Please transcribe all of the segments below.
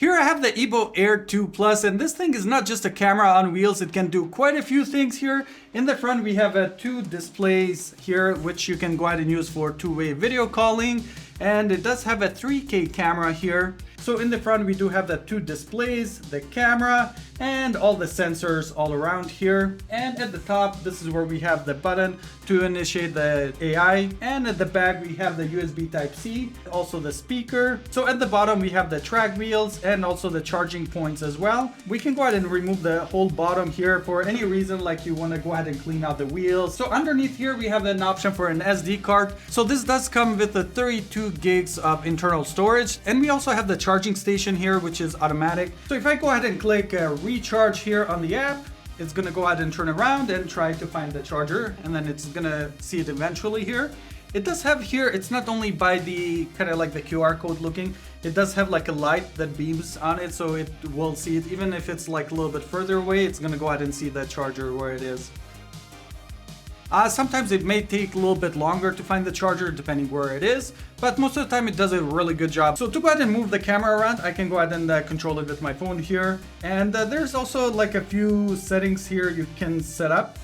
Here I have the EBO Air 2 Plus, and this thing is not just a camera on wheels, it can do quite a few things here. In the front we have two displays here which you can go ahead and use for two-way video calling, and it does have a 3K camera here. So in the front we do have the two displays, the camera, and all the sensors all around here. And at the top, this is where we have the button to initiate the AI. And at the back we have the USB Type-C, also the speaker. So at the bottom we have the track wheels and also the charging points as well. We can go ahead and remove the whole bottom here for any reason, like you want to go ahead and clean out the wheels. So underneath here we have an option for an SD card. So this does come with the 32 gigs of internal storage, and we also have the charging station here, which is automatic. So if I go ahead and click recharge here on the app, it's gonna go ahead and turn around and try to find the charger, and then it's gonna see it eventually here. It does have here, it's not only by the kind of like the QR code looking, it does have like a light that beams on it, so it will see it even if it's like a little bit further away. It's gonna go ahead and see the charger where it is. Sometimes it may take a little bit longer to find the charger depending where it is, but most of the time it does a really good job. So to go ahead and move the camera around, I can go ahead and control it with my phone here. And there's also like a few settings here you can set up.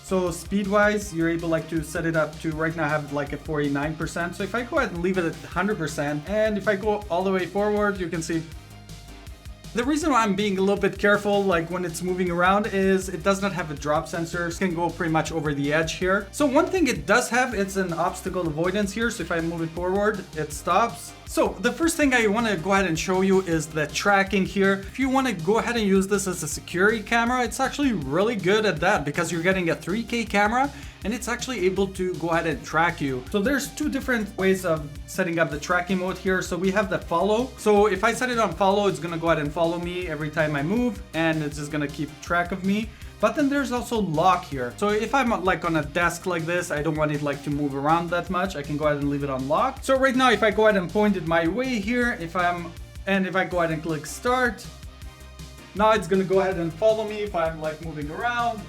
So speed wise, you're able like to set it up to, right now I have like a 49%. So if I go ahead and leave it at 100%, and if I go all the way forward, you can see the reason why I'm being a little bit careful like when it's moving around is it does not have a drop sensor. It can go pretty much over the edge here. So one thing it does have, it's an obstacle avoidance here. So if I move it forward, it stops. So the first thing I want to go ahead and show you is the tracking here. If you want to go ahead and use this as a security camera, it's actually really good at that because you're getting a 3K camera and it's actually able to go ahead and track you. So there's two different ways of setting up the tracking mode here. So we have the follow. So if I set it on follow, it's gonna go ahead and follow me every time I move, and it's just gonna keep track of me. But then there's also lock here. So if I'm like on a desk like this, I don't want it like to move around that much, I can go ahead and leave it on lock. So right now, if I go ahead and point it my way here, if I go ahead and click start, now it's gonna go ahead and follow me if I'm like moving around.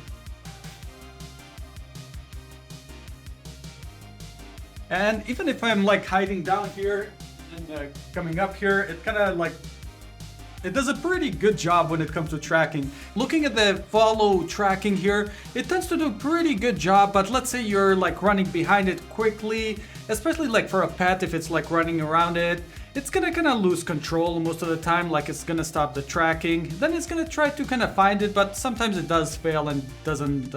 And even if I'm like hiding down here and coming up here, it kind of like, it does a pretty good job when it comes to tracking. Looking at the follow tracking here, it tends to do a pretty good job, but let's say you're like running behind it quickly, especially like for a pet, if it's like running around it, it's gonna kind of lose control most of the time, like it's gonna stop the tracking. Then it's gonna try to kind of find it, but sometimes it does fail and doesn't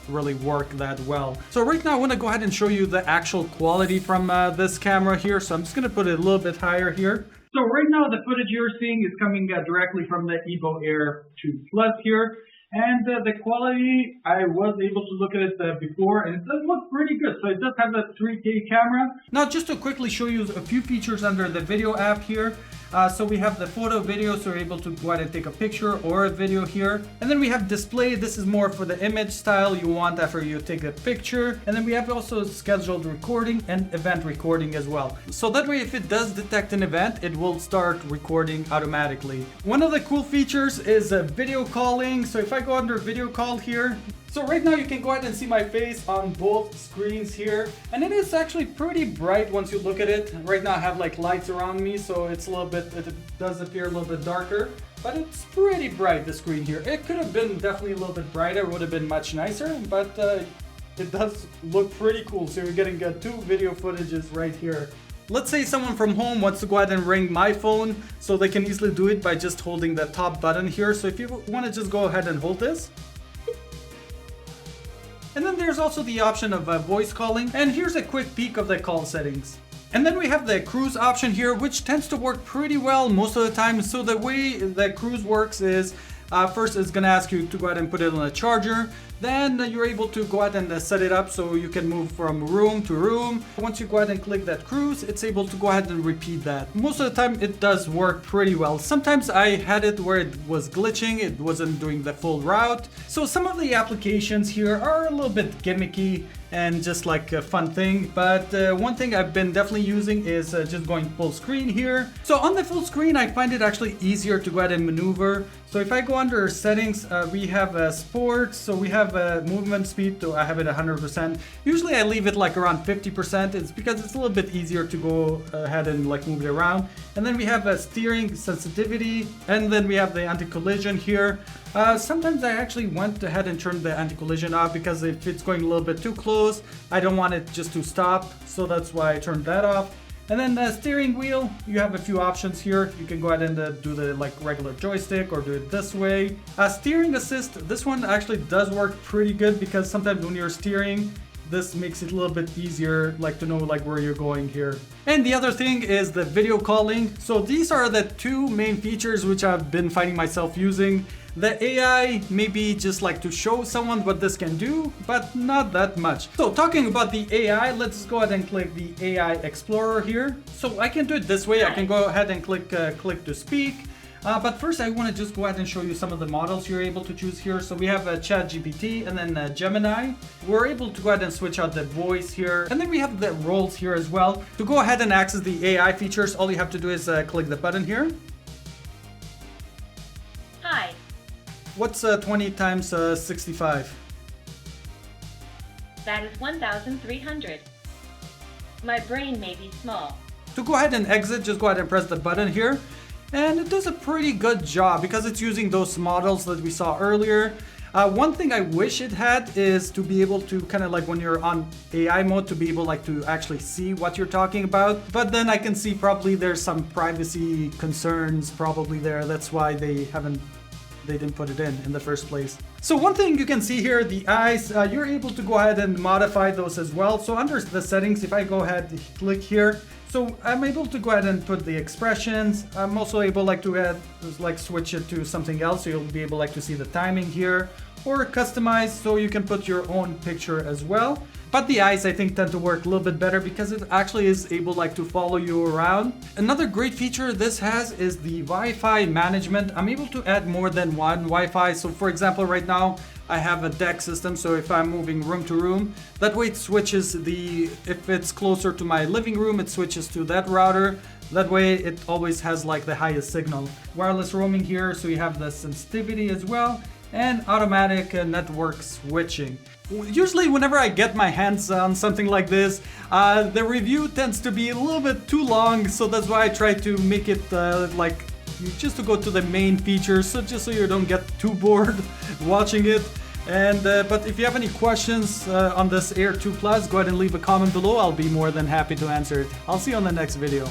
really work that well. So right now I want to go ahead and show you the actual quality from this camera here. So I'm just gonna put it a little bit higher here. So right now the footage you're seeing is coming directly from the EBO Air 2 Plus here. And the quality, I was able to look at it before, and it does look pretty good. So it does have a 3K camera. Now just to quickly show you a few features under the video app here. So we have the photo video, so you're able to go ahead and take a picture or a video here. And then we have display. This is more for the image style you want after you take a picture. And then we have also scheduled recording and event recording as well. So that way, if it does detect an event, it will start recording automatically. One of the cool features is video calling. So if I go under video call here, so right now you can go ahead and see my face on both screens here, and it is actually pretty bright once you look at it. Right now I have like lights around me, so it's a little bit, it does appear a little bit darker, but it's pretty bright, the screen here. It could have been definitely a little bit brighter, would have been much nicer, but it does look pretty cool. So you're getting two video footages right here. Let's say someone from home wants to go ahead and ring my phone, so they can easily do it by just holding the top button here. So if you want to just go ahead and hold this. And then there's also the option of voice calling. And here's a quick peek of the call settings. And then we have the cruise option here, which tends to work pretty well most of the time. So the way the cruise works is first it's going to ask you to go ahead and put it on a charger. Then you're able to go ahead and set it up so you can move from room to room. Once you go ahead and click that cruise, it's able to go ahead and repeat that. Most of the time it does work pretty well. Sometimes I had it where it was glitching, it wasn't doing the full route. So some of the applications here are a little bit gimmicky. and just like a fun thing. But one thing I've been definitely using is just going full screen here. So on the full screen, I find it actually easier to go ahead and maneuver. So if I go under settings, we have sports, so we have movement speed, so I have it 100%. Usually I leave it like around 50%. It's because it's a little bit easier to go ahead and like move it around. And then we have steering sensitivity, and then we have the anti-collision here. Sometimes I actually went ahead and turned the anti-collision off because if it's going a little bit too close, I don't want it just to stop. So that's why I turned that off. And then the steering wheel, you have a few options here. You can go ahead and do the like regular joystick or do it this way. Steering assist, this one actually does work pretty good because sometimes when you're steering, this makes it a little bit easier like to know like where you're going here. And the other thing is the video calling. So these are the two main features which I've been finding myself using. The AI maybe just like to show someone what this can do, but not that much. So talking about the AI, let's go ahead and click the AI Explorer here. So I can do it this way. I can go ahead and click to speak. But first I want to just go ahead and show you some of the models you're able to choose here. So we have ChatGPT and then Gemini. We're able to go ahead and switch out the voice here. And then we have the roles here as well. To go ahead and access the AI features, all you have to do is click the button here. Hi. What's 20 times 65? That is 1,300. My brain may be small. To go ahead and exit, just go ahead and press the button here. And it does a pretty good job because it's using those models that we saw earlier. One thing I wish it had is to be able to kind of like when you're on AI mode to be able like to actually see what you're talking about. But then I can see probably there's some privacy concerns probably there. That's why they didn't put it in the first place. So one thing you can see here, the eyes, you're able to go ahead and modify those as well. So under the settings, if I go ahead and click here, so I'm able to go ahead and put the expressions. I'm also able like to add, like switch it to something else. So you'll be able like to see the timing here or customize. So you can put your own picture as well. But the eyes I think tend to work a little bit better because it actually is able like to follow you around. Another great feature this has is the Wi-Fi management. I'm able to add more than one Wi-Fi. So for example, right now I have a deck system. So if I'm moving room to room, that way it switches if it's closer to my living room, it switches to that router. That way it always has like the highest signal. Wireless roaming here. So you have the sensitivity as well and automatic network switching. Usually whenever I get my hands on something like this, the review tends to be a little bit too long, so that's why I try to make it like just to go to the main features, so just so you don't get too bored watching it. And but if you have any questions on this Air 2 Plus, go ahead and leave a comment below. I'll be more than happy to answer it. I'll see you on the next video.